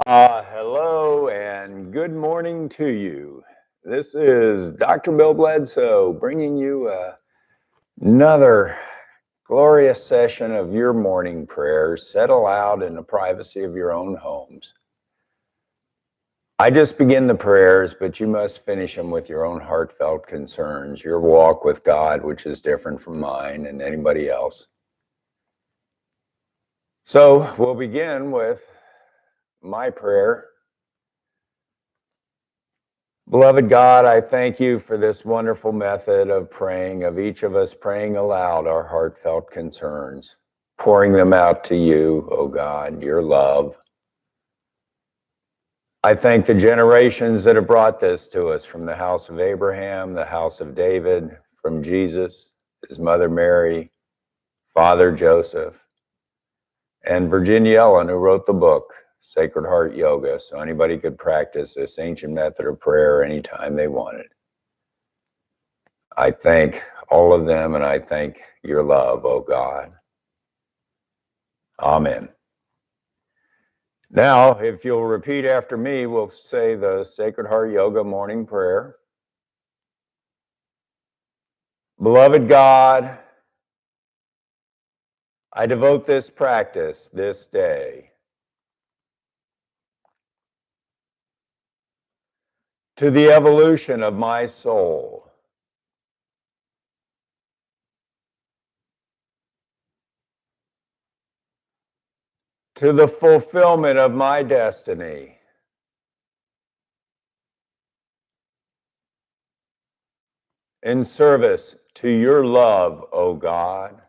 Hello and good morning to you. This is Dr. Bill Bledsoe bringing you another glorious session of your morning prayers said aloud in the privacy of your own homes. I just begin the prayers, but you must finish them with your own heartfelt concerns, your walk with God, which is different from mine and anybody else. So we'll begin with my prayer. Beloved God, I thank you for this wonderful method of praying, of each of us praying aloud our heartfelt concerns, pouring them out to you, O God, your love. I thank the generations that have brought this to us from the house of Abraham, the house of David, from Jesus, his mother Mary, Father Joseph, and Virginia Ellen, who wrote the book, Sacred Heart Yoga, so anybody could practice this ancient method of prayer anytime they wanted. I thank all of them, and I thank your love, O God. Amen. Now, if you'll repeat after me, we'll say the Sacred Heart Yoga morning prayer. Beloved God, I devote this practice this day to the evolution of my soul, to the fulfillment of my destiny, in service to your love, O God.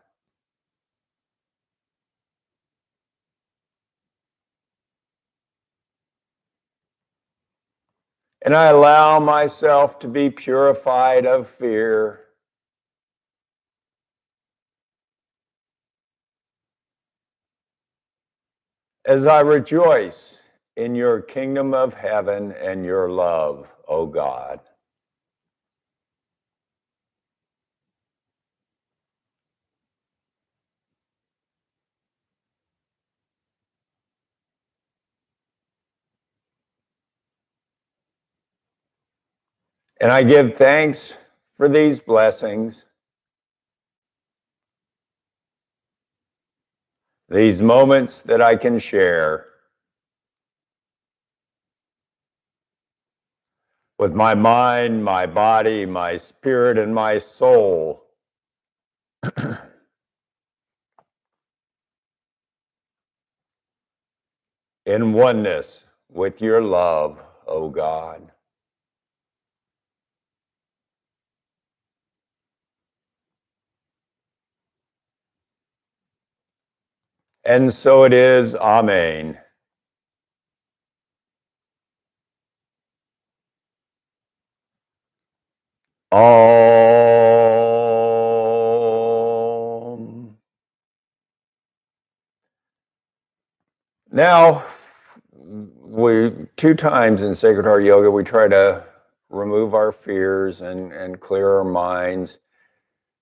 And I allow myself to be purified of fear, as I rejoice in your kingdom of heaven and your love, O God. And I give thanks for these blessings, these moments that I can share with my mind, my body, my spirit, and my soul. In oneness with your love, O God. And so it is, Amen. Om. Now, two times in Sacred Heart Yoga, we try to remove our fears and clear our minds.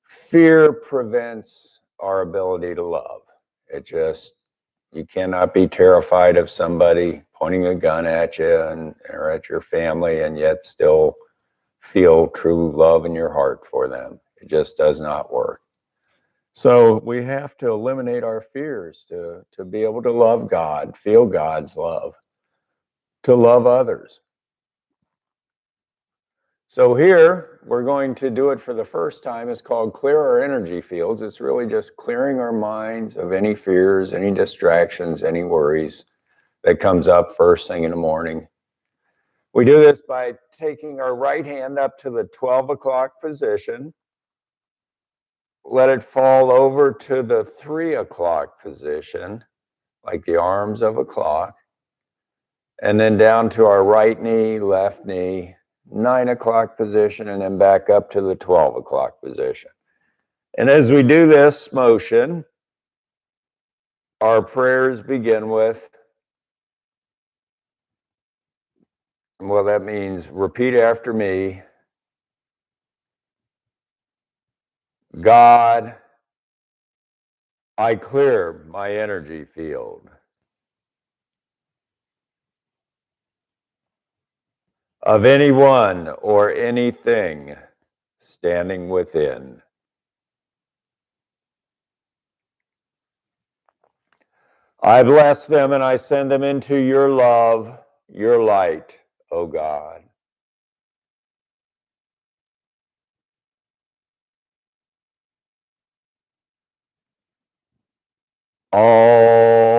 Fear prevents our ability to love. You cannot be terrified of somebody pointing a gun at you or at your family and yet still feel true love in your heart for them. It just does not work. So we have to eliminate our fears to be able to love God, feel God's love, to love others. So here, we're going to do it for the first time. It's called Clear Our Energy Fields. It's really just clearing our minds of any fears, any distractions, any worries that comes up first thing in the morning. We do this by taking our right hand up to the 12 o'clock position. Let it fall over to the 3 o'clock position, like the arms of a clock. And then down to our right knee, left knee, 9 o'clock position, and then back up to the 12 o'clock position. And as we do this motion, our prayers begin with, well, that means repeat after me. God, I clear my energy field. of anyone or anything standing within. I bless them and I send them into your love, your light, O God. Om.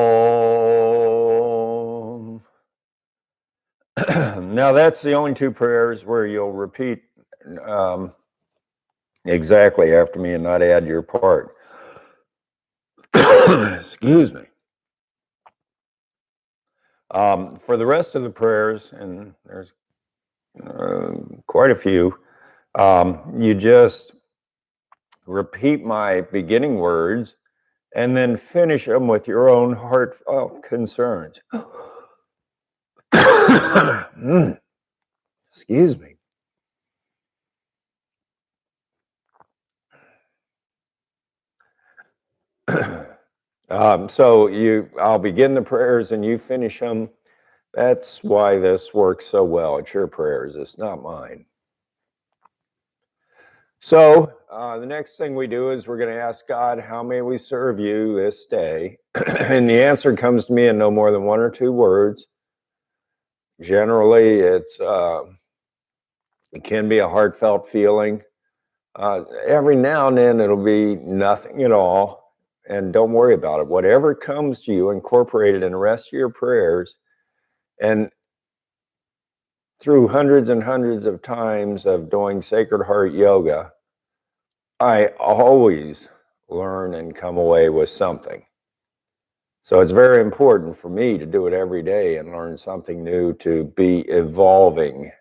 Now that's the only two prayers where you'll repeat exactly after me and not add your part. Excuse me. For the rest of the prayers, and there's quite a few, you just repeat my beginning words and then finish them with your own heartfelt concerns. Excuse me. I'll begin the prayers and you finish them. That's why this works so well. It's your prayers, it's not mine. So the next thing we do is we're going to ask God, how may we serve you this day? And the answer comes to me in no more than one or two words. Generally, it can be a heartfelt feeling. Every now and then it'll be nothing at all. And don't worry about it. Whatever comes to you, incorporate it in the rest of your prayers. And through hundreds and hundreds of times of doing Sacred Heart Yoga, I always learn and come away with something. So it's very important for me to do it every day and learn something new, to be evolving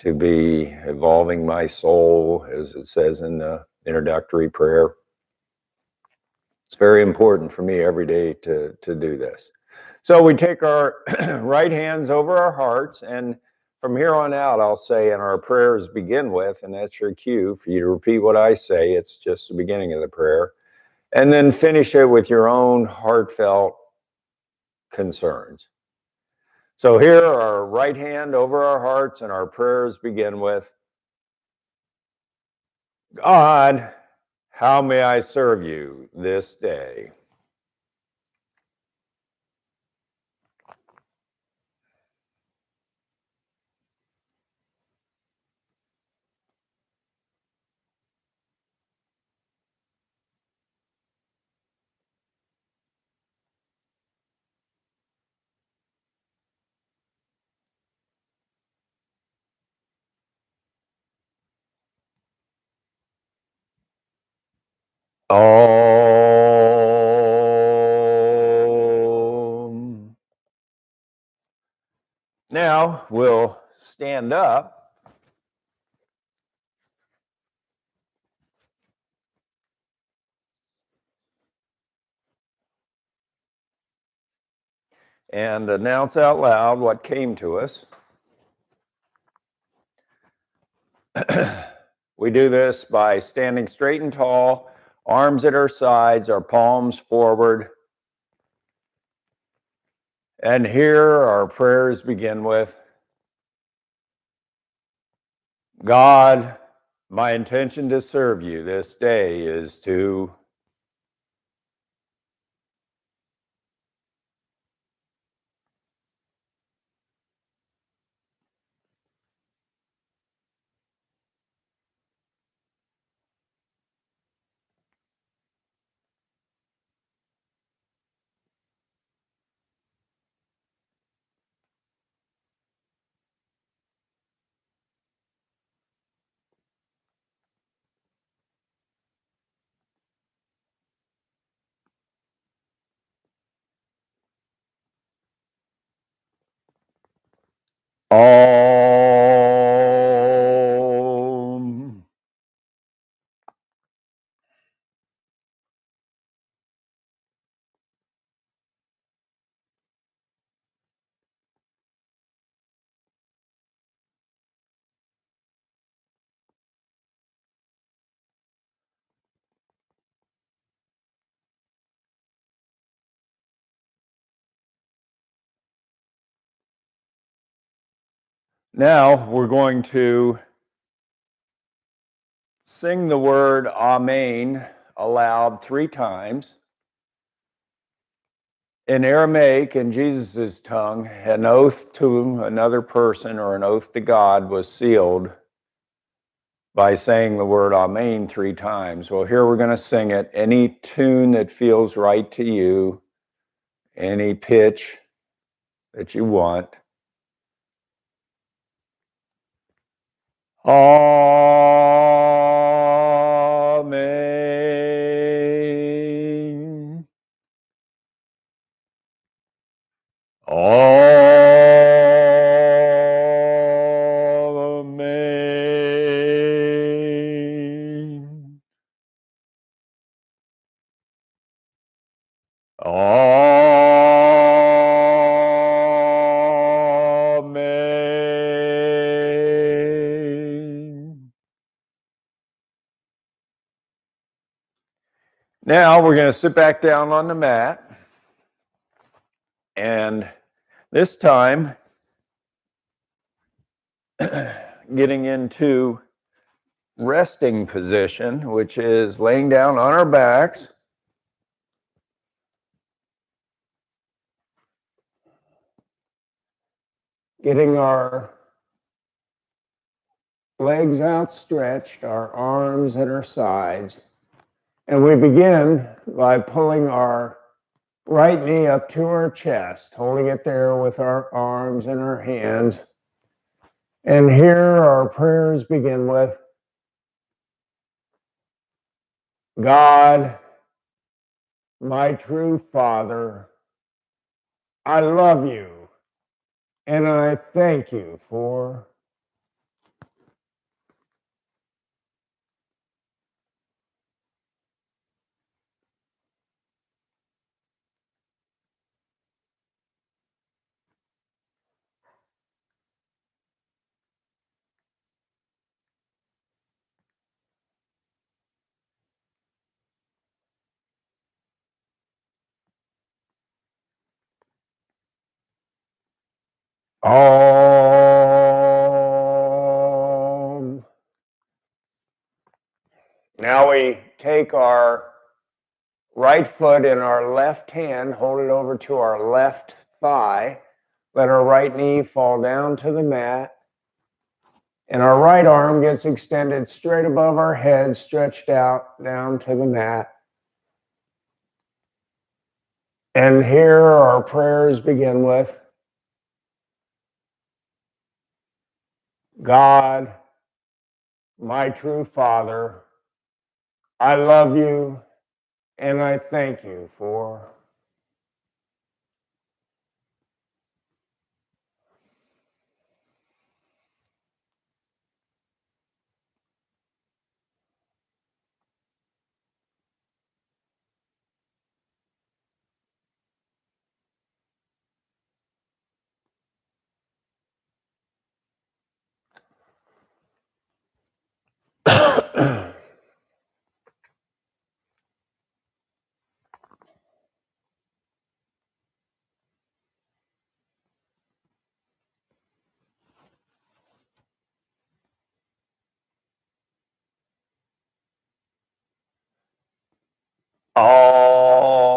my soul, as it says in the introductory prayer. It's very important for me every day to do this. So we take our right hands over our hearts, and from here on out, I'll say, and our prayers begin with, and that's your cue for you to repeat what I say. It's just the beginning of the prayer. And then finish it with your own heartfelt concerns. So here, our right hand over our hearts, and our prayers begin with, God, how may I serve you this day? Om. Now we'll stand up. And announce out loud what came to us. We do this by standing straight and tall, arms at our sides, our palms forward. And here our prayers begin with, God, my intention to serve you this day is to... Om. Now we're going to sing the word Amen aloud 3 times. In Aramaic, in Jesus' tongue, an oath to another person or an oath to God was sealed by saying the word Amen 3 times. Well, here we're going to sing it. Any tune that feels right to you, any pitch that you want. Amen. Amen. Amen. Now we're going to sit back down on the mat, and this time getting into resting position, which is laying down on our backs. Getting our legs outstretched, our arms at our sides. And we begin by pulling our right knee up to our chest, holding it there with our arms and our hands. And here our prayers begin with, God, my true Father, I love you, and I thank you for all. Now we take our right foot in our left hand, hold it over to our left thigh, let our right knee fall down to the mat, and our right arm gets extended straight above our head, stretched out down to the mat. And here our prayers begin with, God, my true Father, I love you, and I thank you for all.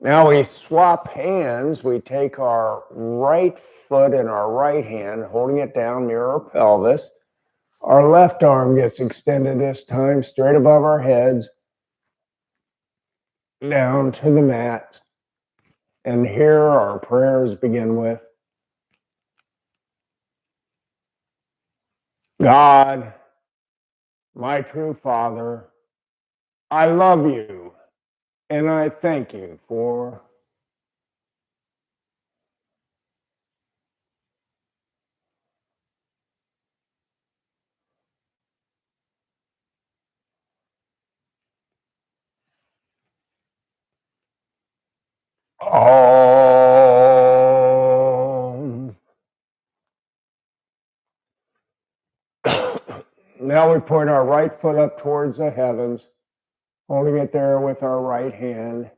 Now we swap hands. We take our right foot in our right hand, holding it down near our pelvis. Our left arm gets extended this time straight above our heads, down to the mat. And here our prayers begin with, God, my true Father, I love you, and I thank you for all. Now we point our right foot up towards the heavens, holding it there with our right hand.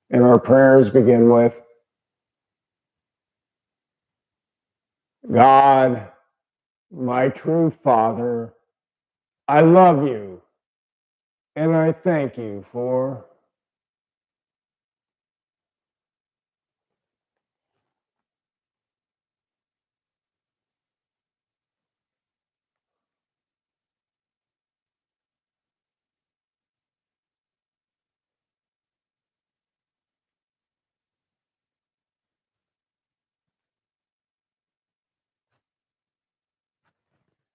And our prayers begin with, God, my true Father, I love you and I thank you for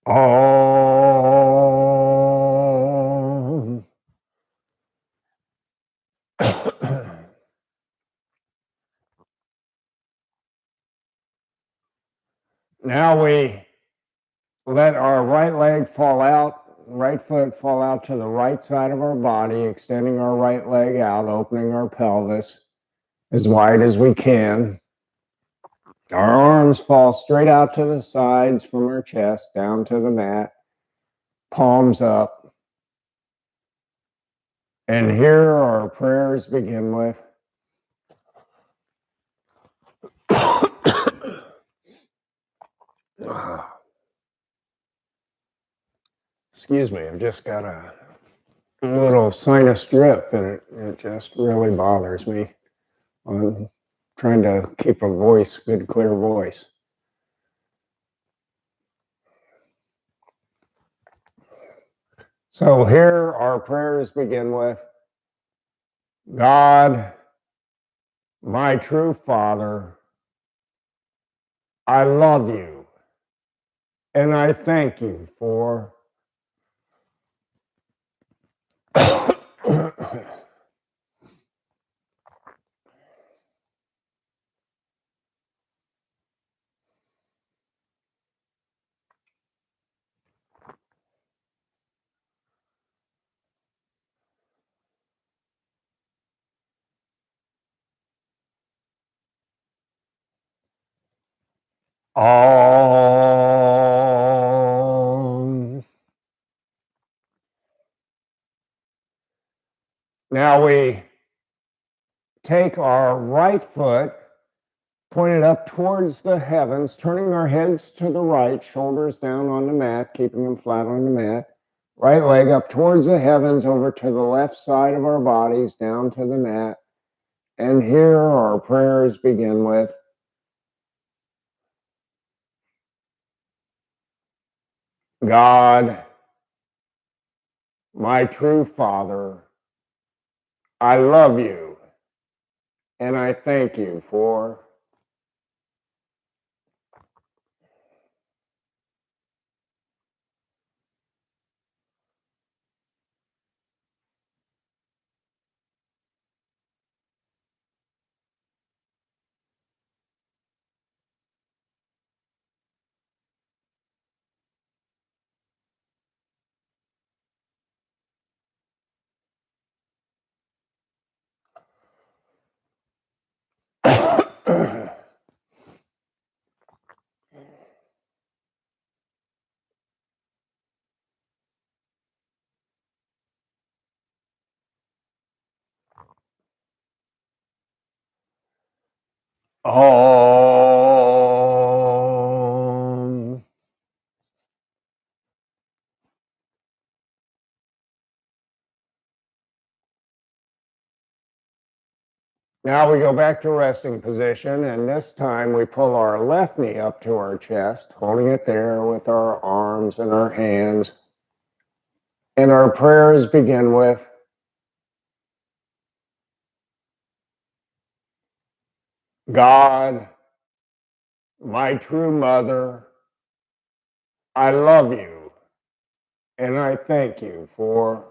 all. Now we let our right leg fall out, right foot fall out to the right side of our body, extending our right leg out, opening our pelvis as wide as we can. Our arms fall straight out to the sides from our chest down to the mat, palms up. And here our prayers begin with. Excuse me, I've just got a little sinus drip and it just really bothers me. I'm trying to keep a voice, good, clear voice. So here our prayers begin with, God, my true Father, I love you and I thank you for all. Now we take our right foot, point it up towards the heavens, turning our heads to the right, shoulders down on the mat, keeping them flat on the mat. Right leg up towards the heavens, over to the left side of our bodies, down to the mat. And here our prayers begin with, God, my true Father, I love you and I thank you for all. Now we go back to resting position, and this time we pull our left knee up to our chest, holding it there with our arms and our hands. And our prayers begin with, God, my true mother, I love you, and I thank you for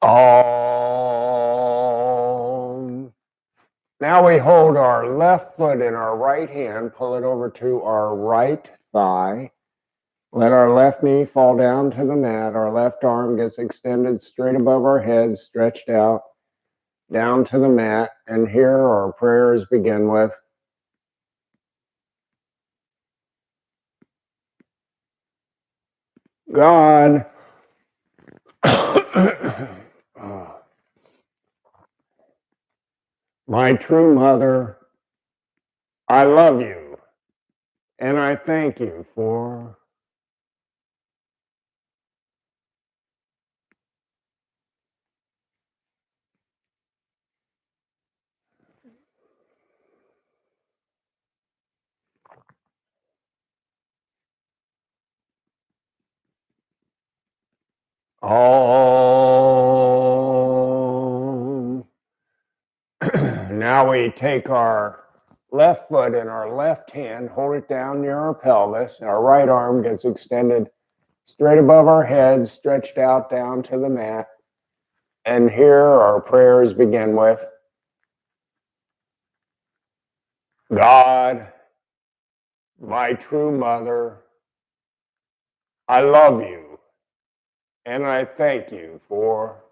all. Now we hold our left foot in our right hand, pull it over to our right thigh, Let our left knee fall down to the mat. Our left arm gets extended straight above our head, stretched out down to the mat. And here our prayers begin with God, my true mother, I love you and I thank you for all. Now we take our left foot in our left hand, hold it down near our pelvis. Our right arm gets extended straight above our head, stretched out down to the mat. And here our prayers begin with God, my true mother, I love you and I thank you for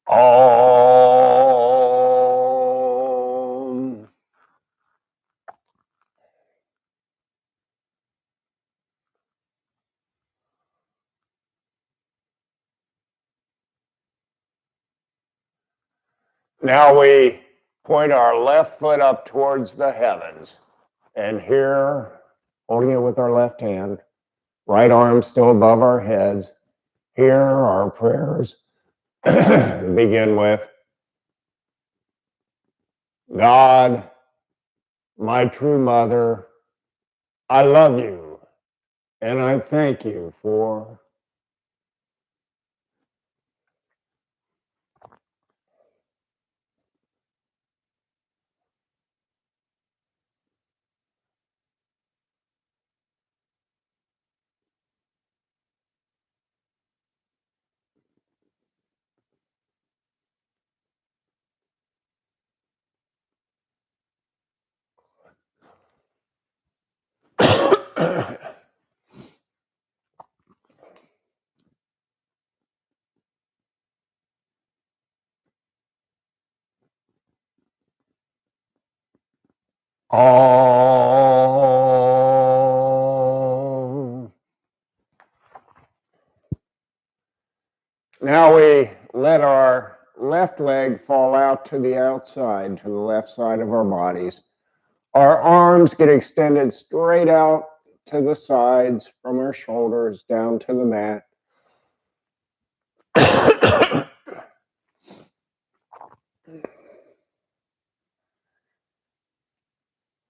all. Now we point our left foot up towards the heavens. And here, holding it with our left hand, right arm still above our heads, here our prayers begin with God, my true mother, I love you and I thank you for all. Now we let our left leg fall out to the outside, to the left side of our bodies. Our arms get extended straight out to the sides from our shoulders down to the mat.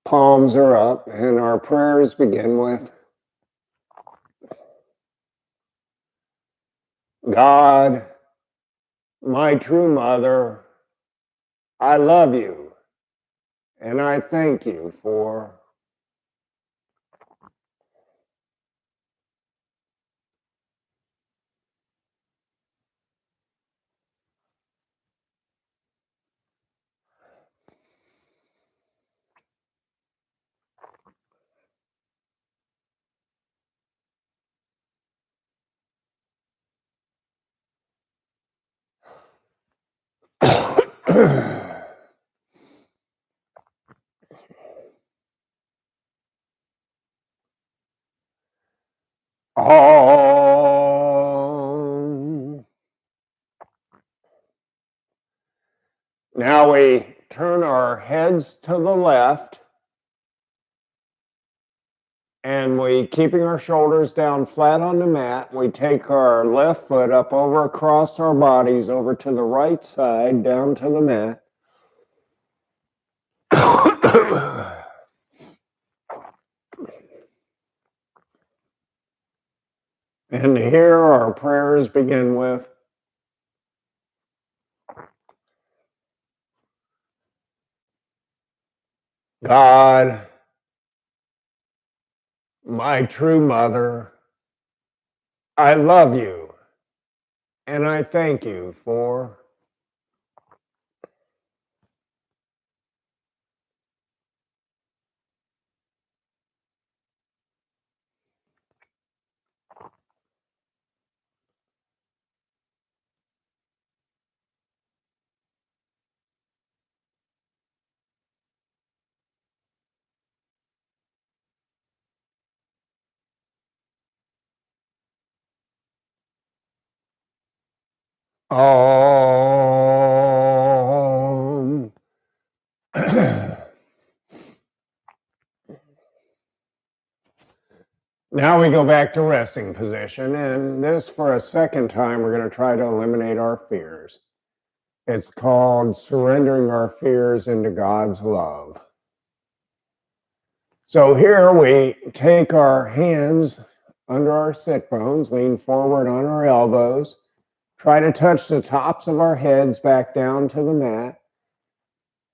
Palms are up, and our prayers begin with God, my true mother, I love you, and I thank you for all. Now we turn our heads to the left And we, keeping our shoulders down flat on the mat, we take our left foot up over across our bodies over to the right side, down to the mat. And here our prayers begin with, God, my true mother, I love you, and I thank you for Om. Now we go back to resting position, and this, for a second time, we're going to try to eliminate our fears. It's called surrendering our fears into God's love. So here we take our hands under our sit bones, lean forward on our elbows, try to touch the tops of our heads back down to the mat.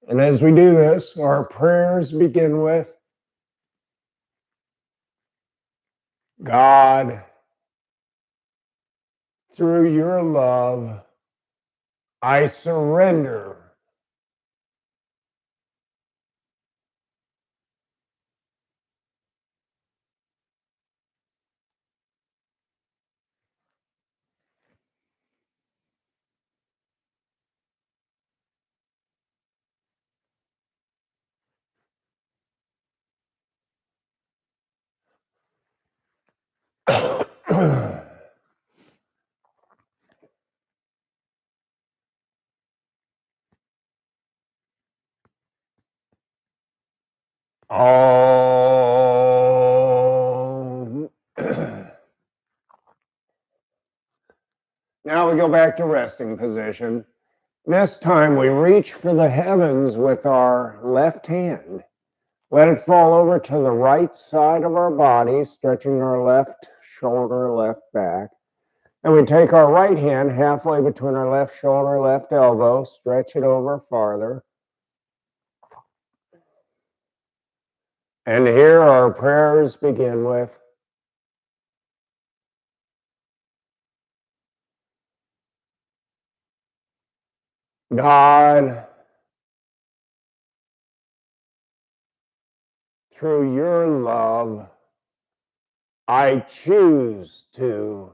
And as we do this, our prayers begin with, God, through your love, I surrender. Om. Now we go back to resting position. This time we reach for the heavens with our left hand. Let it fall over to the right side of our body, stretching our left shoulder, left back. And we take our right hand halfway between our left shoulder, left elbow, stretch it over farther. And here our prayers begin with, God, through your love, I choose to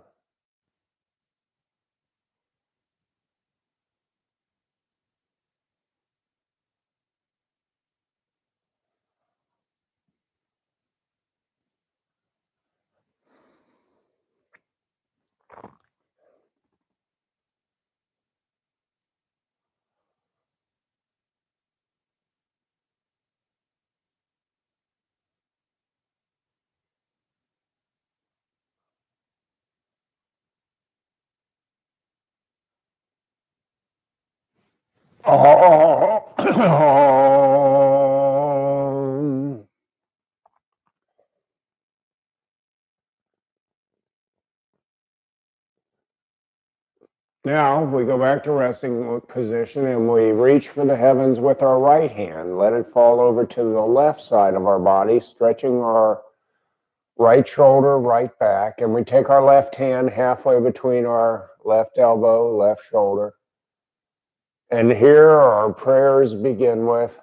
Om. Now we go back to resting position and we reach for the heavens with our right hand. Let it fall over to the left side of our body, stretching our right shoulder, right back. And we take our left hand halfway between our left elbow, left shoulder. And here our prayers begin with,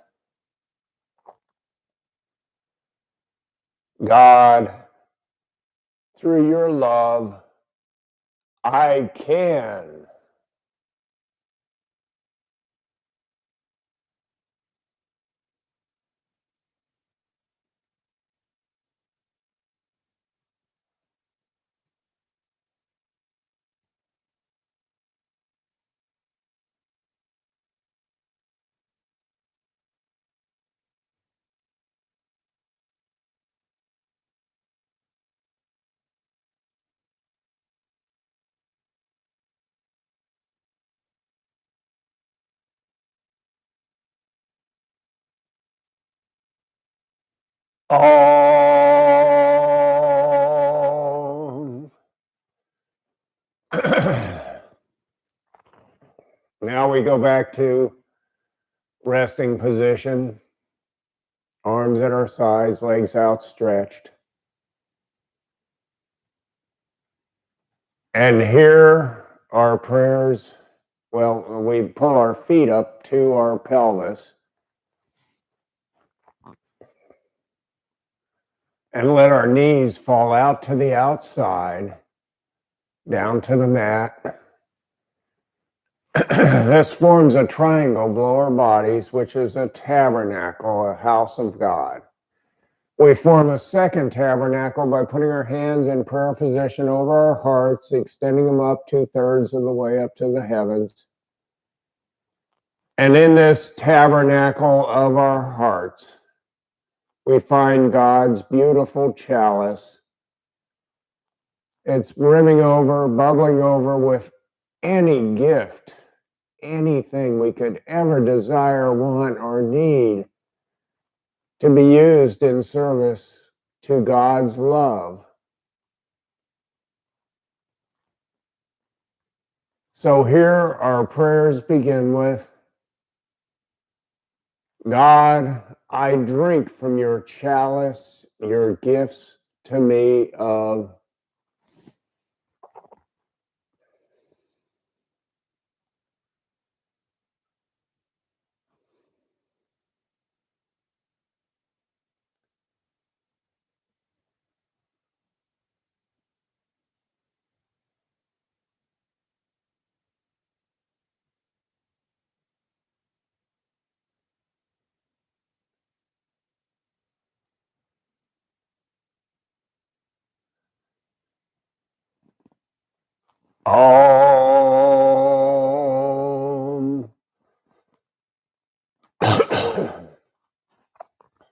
God, through your love, I can. Om. Now we go back to resting position, arms at our sides, legs outstretched. And here our prayers, well, we pull our feet up to our pelvis and let our knees fall out to the outside, down to the mat. This forms a triangle below our bodies, which is a tabernacle, a house of God. We form a second tabernacle by putting our hands in prayer position over our hearts, extending them up 2/3 of the way up to the heavens. And in this tabernacle of our hearts, we find God's beautiful chalice. It's brimming over, bubbling over with any gift, anything we could ever desire, want, or need to be used in service to God's love. So here our prayers begin with, God, I drink from your chalice, your gifts to me of Om.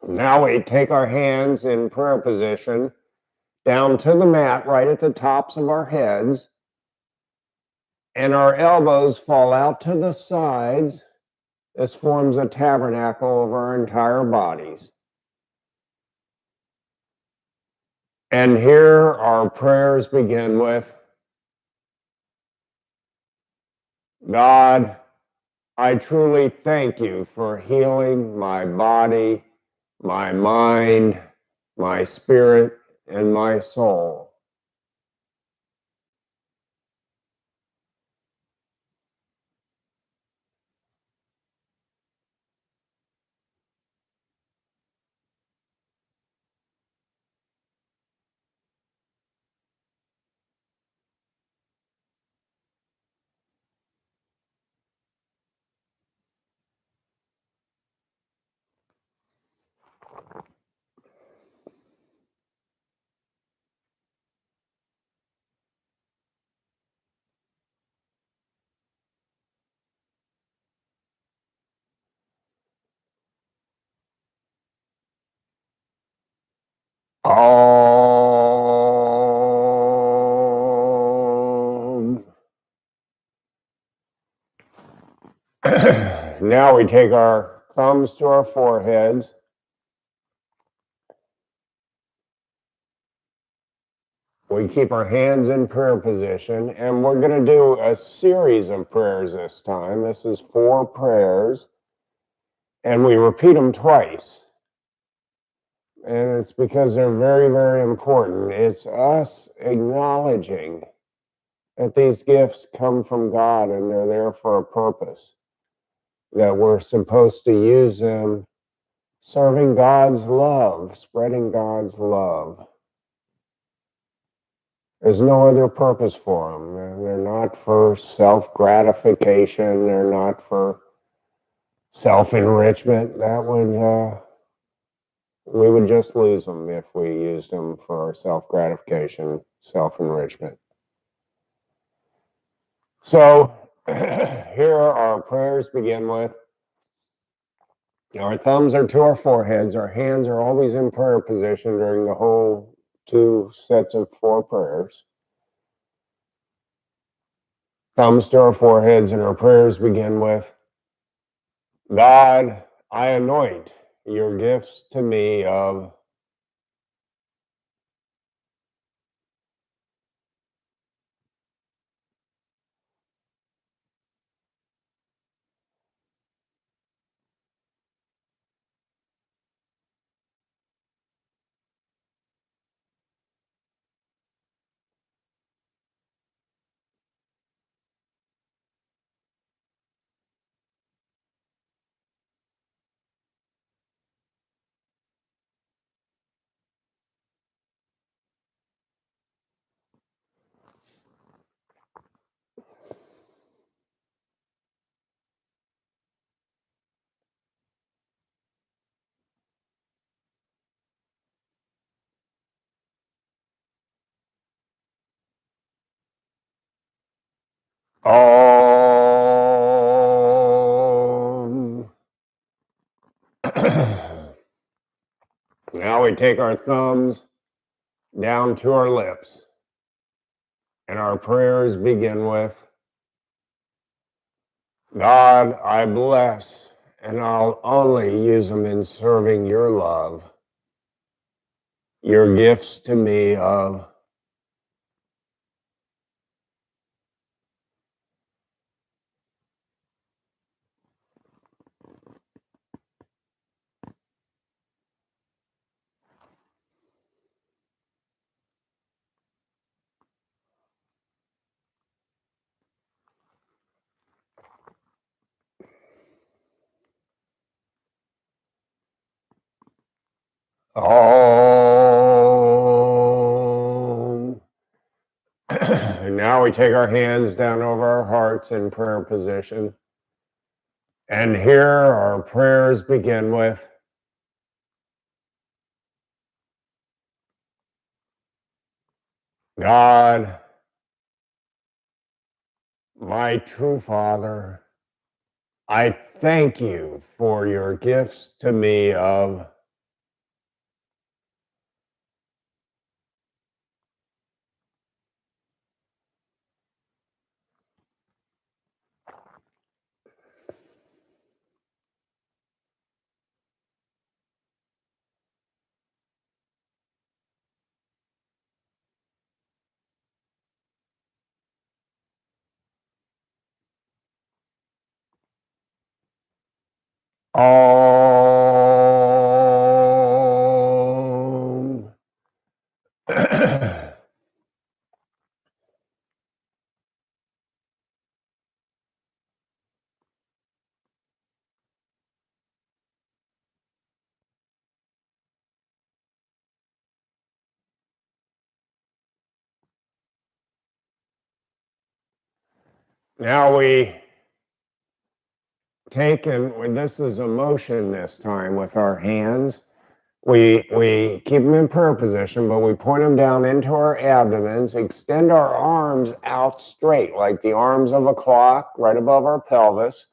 Now we take our hands in prayer position down to the mat right at the tops of our heads, and our elbows fall out to the sides. This forms a tabernacle of our entire bodies. And here our prayers begin with, God, I truly thank you for healing my body, my mind, my spirit, and my soul. Om. Now we take our thumbs to our foreheads. We keep our hands in prayer position, and we're going to do a series of prayers this time. This is 4 prayers, and we repeat them twice. And it's because they're very, very important. It's us acknowledging that these gifts come from God and they're there for a purpose, that we're supposed to use them serving God's love, spreading God's love. There's no other purpose for them. They're not for self-gratification. They're not for self-enrichment. That would, we would just lose them if we used them for self-gratification, self-enrichment. So here our prayers begin with, our thumbs are to our foreheads. Our hands are always in prayer position during the whole 2 sets of 4 prayers. Thumbs to our foreheads, and our prayers begin with, God, I anoint your gifts to me of Om. Now we take our thumbs down to our lips, and our prayers begin with, God, I bless, and I'll only use them in serving your love, your gifts to me of Om. Now we take our hands down over our hearts in prayer position. And here our prayers begin with, God, my true Father, I thank you for your gifts to me of Om. Now we take, and this is a motion this time with our hands. We keep them in prayer position, but we point them down into our abdomens, extend our arms out straight, like the arms of a clock right above our pelvis,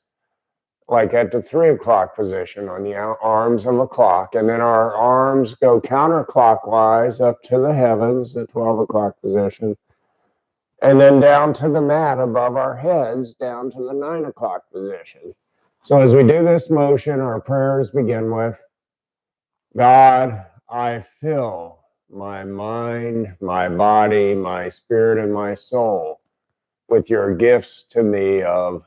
like at the 3 o'clock position on the arms of a clock. And then our arms go counterclockwise up to the heavens, the 12 o'clock position, and then down to the mat above our heads, down to the 9 o'clock position. So as we do this motion, our prayers begin with, God, I fill my mind, my body, my spirit, and my soul with your gifts to me of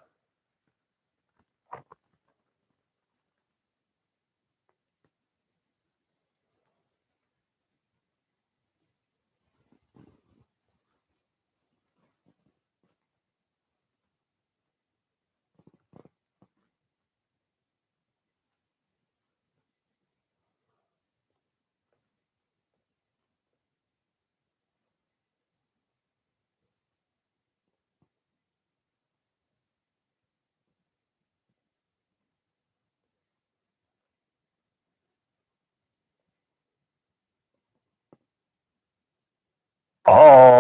Om.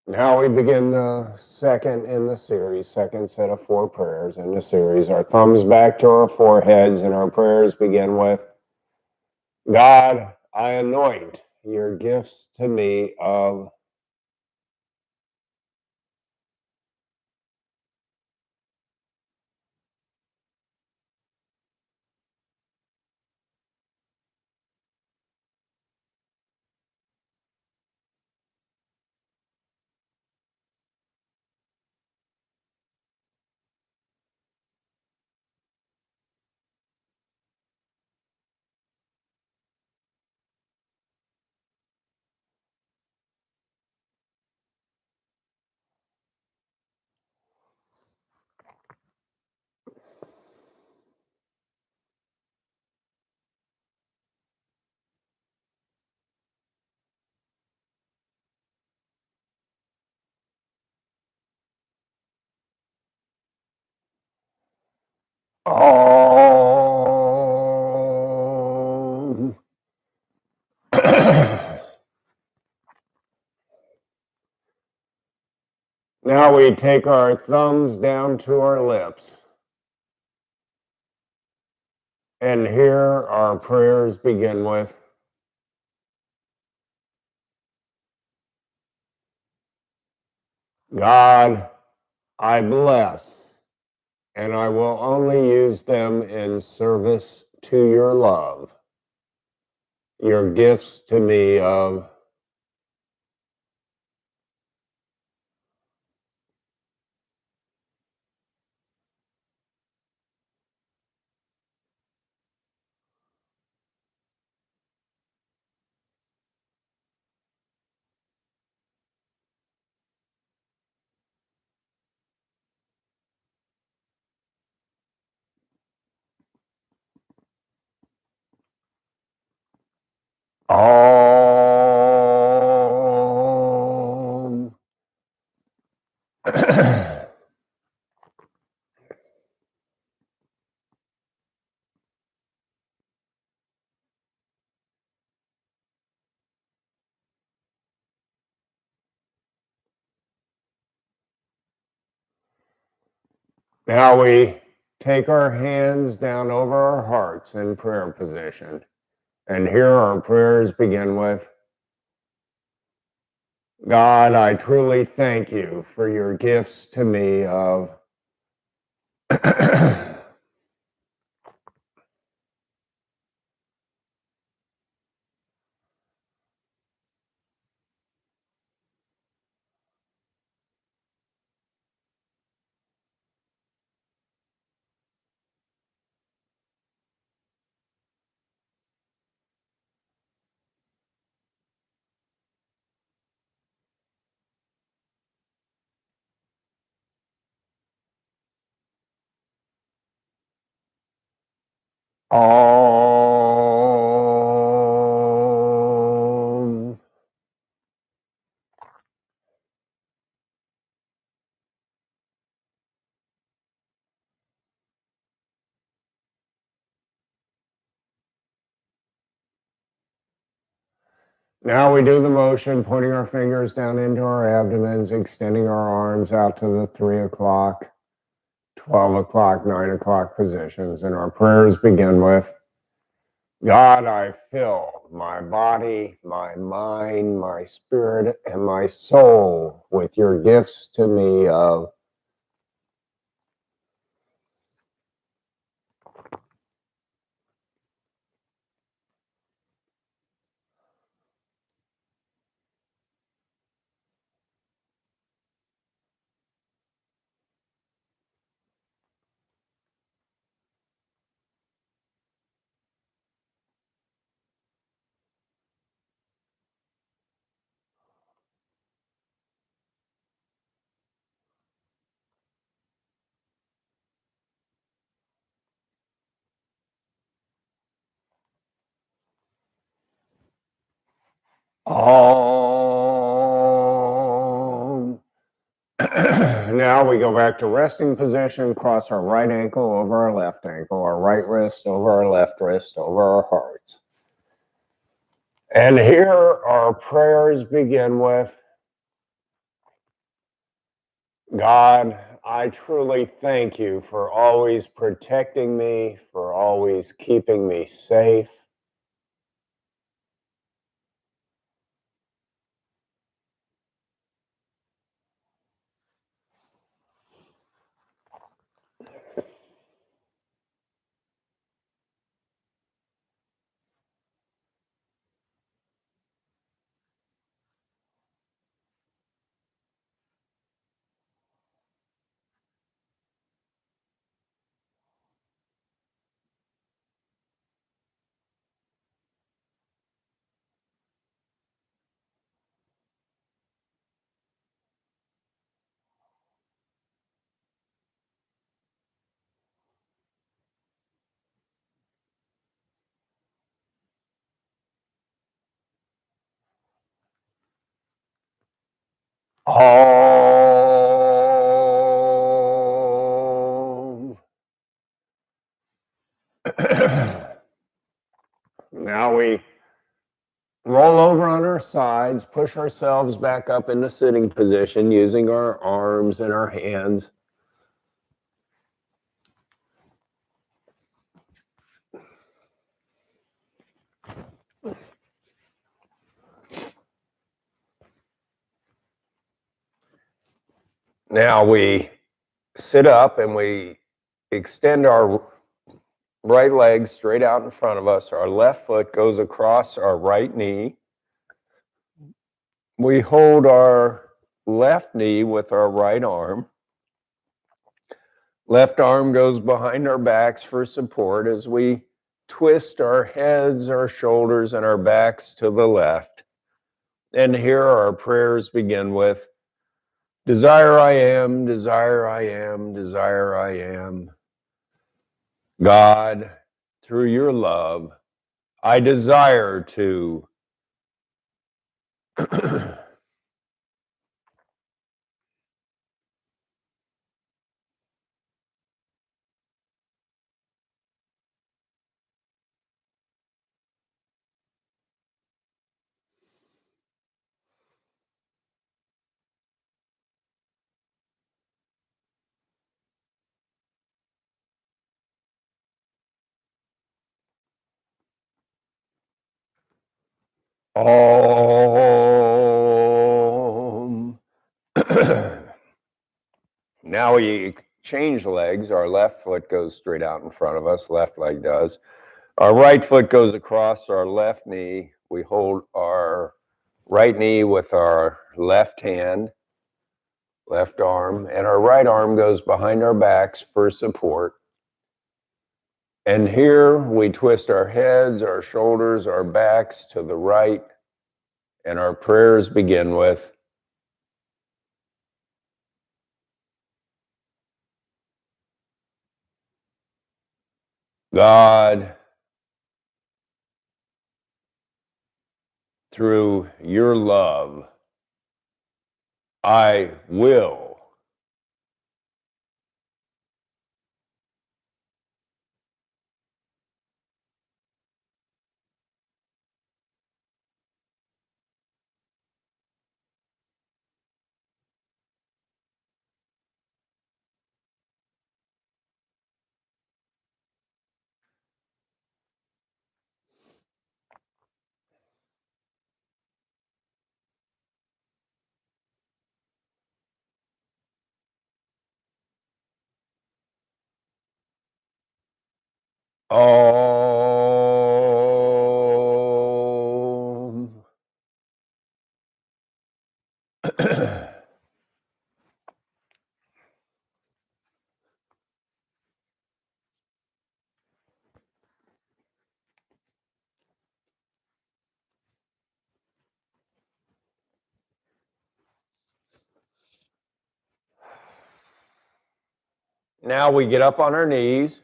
Now we begin the second in the series, second set of 4 prayers in the series. Our thumbs back to our foreheads, and our prayers begin with, God, I anoint your gifts to me of Om. Now we take our thumbs down to our lips. And here our prayers begin with, God, I bless, and I will only use them in service to your love, your gifts to me of all. Now we take our hands down over our hearts in prayer position. And here our prayers begin with, God, I truly thank you for your gifts to me of all. Now we do the motion, pointing our fingers down into our abdomens, extending our arms out to the 3 o'clock, 12 o'clock, 9 o'clock positions. And our prayers begin with, God, I fill my body, my mind, my spirit, and my soul with your gifts to me of all. Now we go back to resting position, cross our right ankle over our left ankle, our right wrist over our left wrist, over our hearts. And here our prayers begin with, God, I truly thank you for always protecting me, for always keeping me safe. All. Now we roll over on our side. sides, push ourselves back up into sitting position using our arms and our hands. Now we sit up and we extend our right leg straight out in front of us. Our left foot goes across our right knee. We hold our left knee with our right arm. Left arm goes behind our backs for support as we twist our heads, our shoulders, and our backs to the left. And here our prayers begin with, desire I am, desire I am, desire I am. God, through your love, I desire to Om. Now we change legs. Our left foot goes straight out in front of us. Left leg does. Our right foot goes across our left knee. We hold our right knee with our left hand, left arm, and our right arm goes behind our backs for support. And here we twist our heads, our shoulders, our backs to the right, and our prayers begin with, God, through your love, I will. Om. Now we get up on our knees,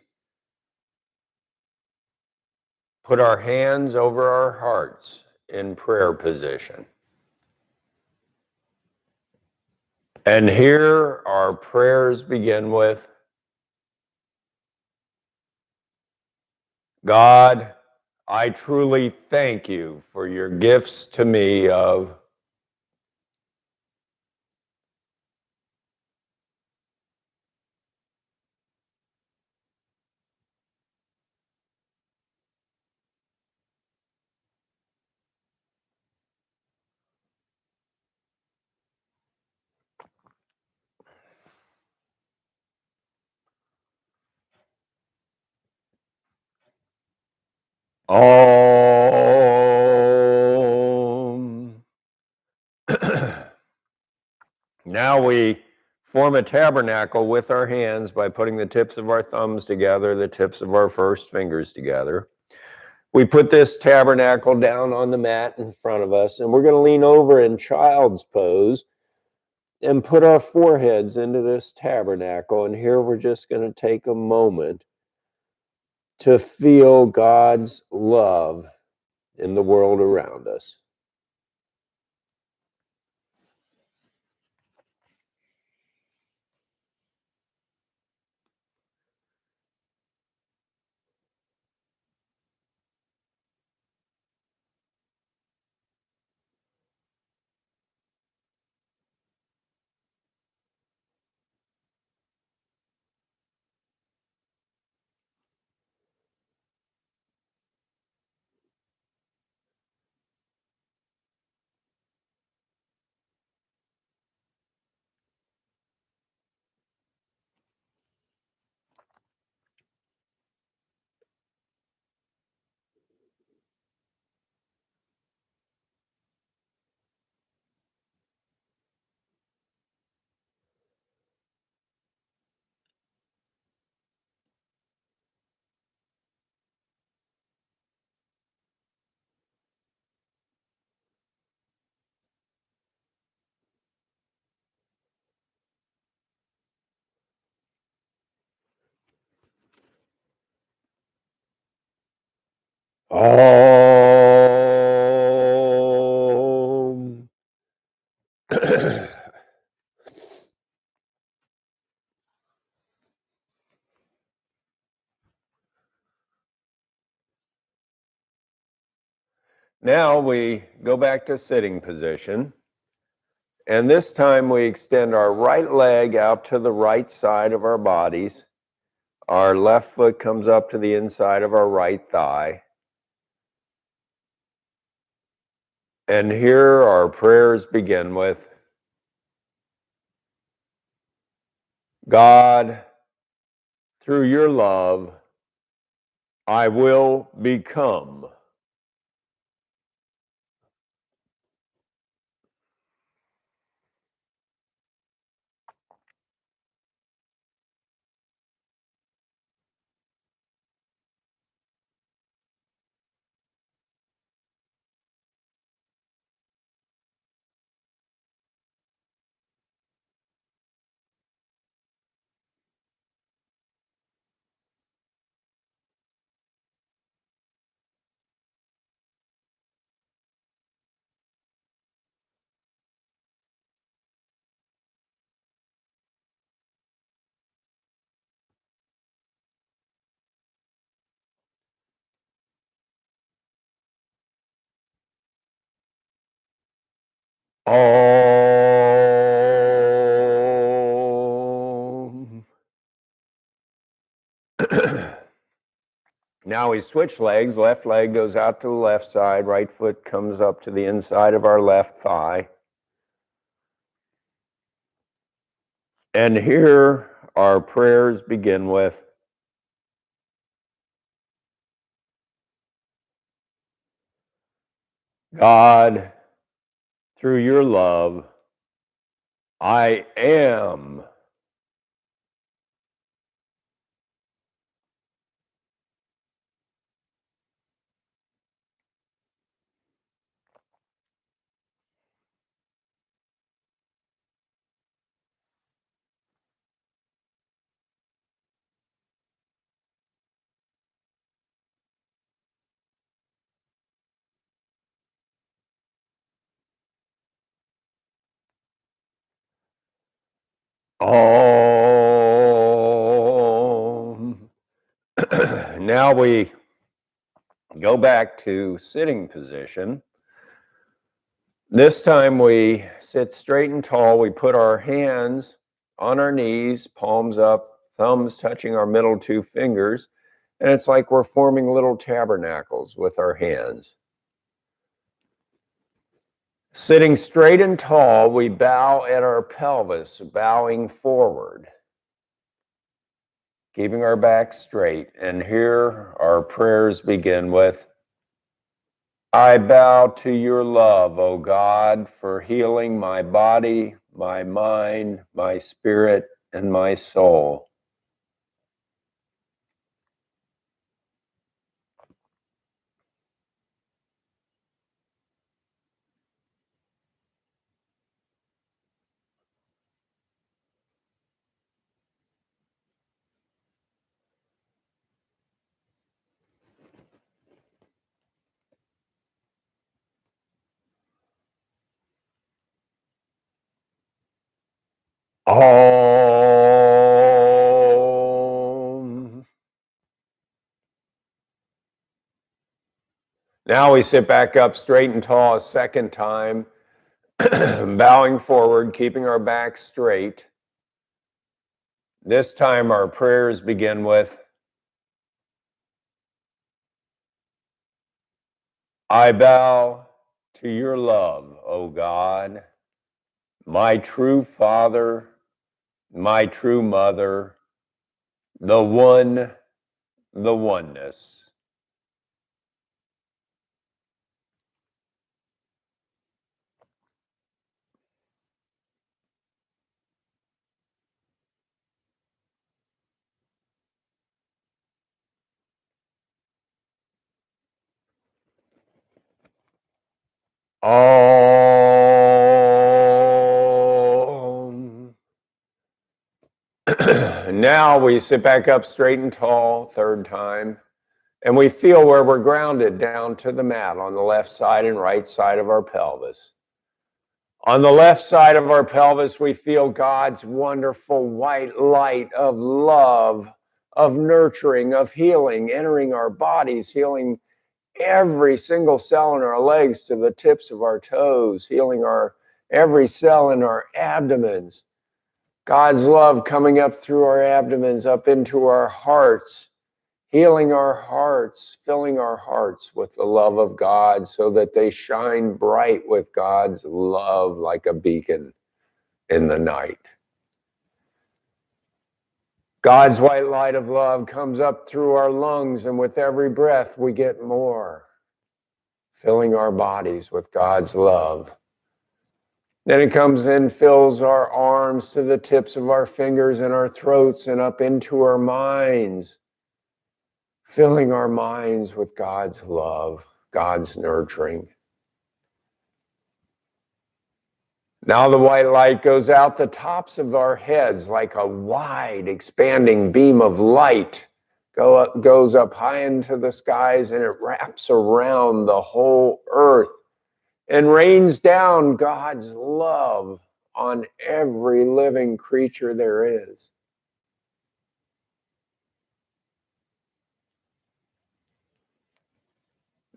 put our hands over our hearts in prayer position. And here our prayers begin with, God, I truly thank you for your gifts to me of Om. Now we form a tabernacle with our hands by putting the tips of our thumbs together, the tips of our first fingers together. We put this tabernacle down on the mat in front of us, and we're going to lean over in child's pose and put our foreheads into this tabernacle. And here we're just going to take a moment to feel God's love in the world around us. Om. Now we go back to sitting position. And this time we extend our right leg out to the right side of our bodies. Our left foot comes up to the inside of our right thigh. And here our prayers begin with, God, through your love, I will become. Om. Now we switch legs. Left leg goes out to the left side. Right foot comes up to the inside of our left thigh. And here our prayers begin with, God, through your love, I am. Om. Now we go back to sitting position. This time we sit straight and tall. We put our hands on our knees, palms up, thumbs touching our middle two fingers. And it's like we're forming little tabernacles with our hands. Sitting straight and tall, we bow at our pelvis, bowing forward, keeping our back straight. And here our prayers begin with, I bow to your love, O God, for healing my body, my mind, my spirit, and my soul. Om. Now we sit back up straight and tall a second time, bowing forward, keeping our back straight. This time our prayers begin with, I bow to your love, O God, my true Father, my true Mother, the One, the Oneness. Om. Now we sit back up straight and tall, third time, And we feel where we're grounded down to the mat on the left side and right side of our pelvis. On the left side of our pelvis, we feel God's wonderful white light of love, of nurturing, of healing, entering our bodies, healing every single cell in our legs to the tips of our toes, healing every cell in our abdomens. God's love coming up through our abdomens, up into our hearts, healing our hearts, filling our hearts with the love of God so that they shine bright with God's love like a beacon in the night. God's white light of love comes up through our lungs, and with every breath we get more, filling our bodies with God's love. Then it comes in, fills our arms to the tips of our fingers and our throats and up into our minds, filling our minds with God's love, God's nurturing. Now the white light goes out the tops of our heads like a wide, expanding beam of light. Goes up high into the skies, and it wraps around the whole earth and rains down God's love on every living creature there is.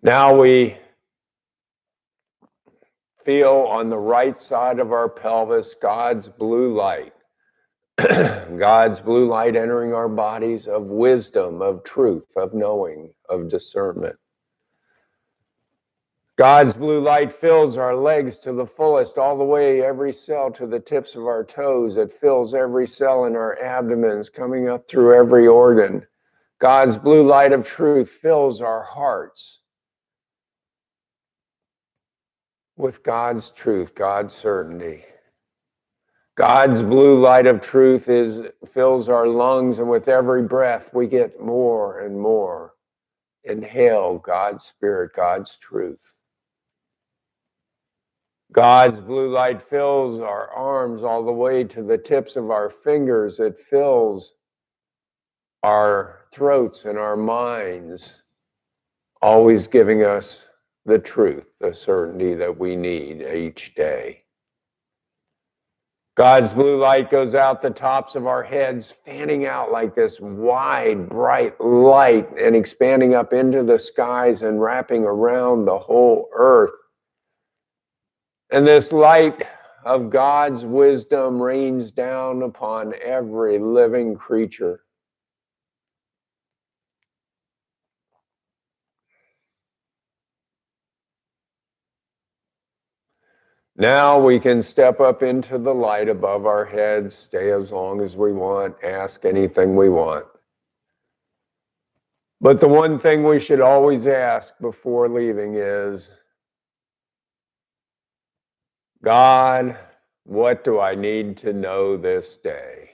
Now we feel on the right side of our pelvis God's blue light. God's blue light entering our bodies of wisdom, of truth, of knowing, of discernment. God's blue light fills our legs to the fullest, all the way, every cell to the tips of our toes. It fills every cell in our abdomens, coming up through every organ. God's blue light of truth fills our hearts with God's truth, God's certainty. God's blue light of truth fills our lungs, and with every breath we get more and more. Inhale God's Spirit, God's truth. God's blue light fills our arms all the way to the tips of our fingers. It fills our throats and our minds, always giving us the truth, the certainty that we need each day. God's blue light goes out the tops of our heads, fanning out like this wide, bright light and expanding up into the skies and wrapping around the whole earth. And this light of God's wisdom rains down upon every living creature. Now we can step up into the light above our heads, stay as long as we want, ask anything we want. But the one thing we should always ask before leaving is, God, what do I need to know this day?